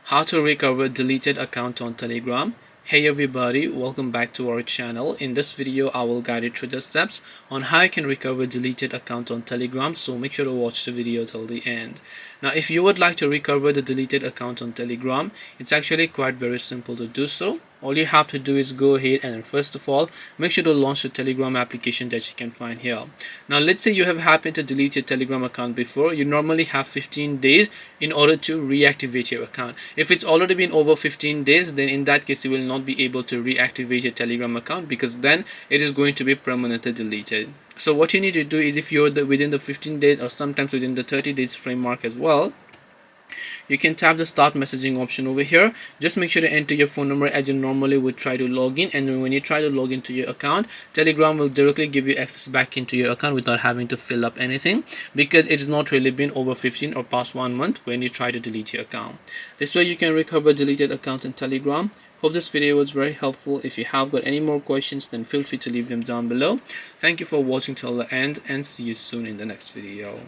How to recover deleted account on Telegram. Hey everybody, welcome back to our channel. In this video I will guide you through the steps on how you can recover deleted account on Telegram, so make sure to watch the video till the end. Now if you would like to recover the deleted account on Telegram, it's actually quite very simple to do so. All you have to do is go ahead and first of all make sure to launch the Telegram application that you can find here. Now let's say you have happened to delete your Telegram account before. You normally have 15 days in order to reactivate your account. If it's already been over 15 days, then in that case you will not be able to reactivate your Telegram account, because then it is going to be permanently deleted. So what you need to do is, if you're within the 15 days or sometimes within the 30 days framework as well, you can tap the start messaging option over here. Just make sure to enter your phone number as you normally would try to log in, and then when you try to log into your account, Telegram will directly give you access back into your account without having to fill up anything, because it's not really been over 15 or past 1 month when you try to delete your account. This way you can recover deleted account in Telegram. Hope this video was very helpful. If you have got any more questions, then feel free to leave them down below. Thank you for watching till the end, and see you soon in the next video.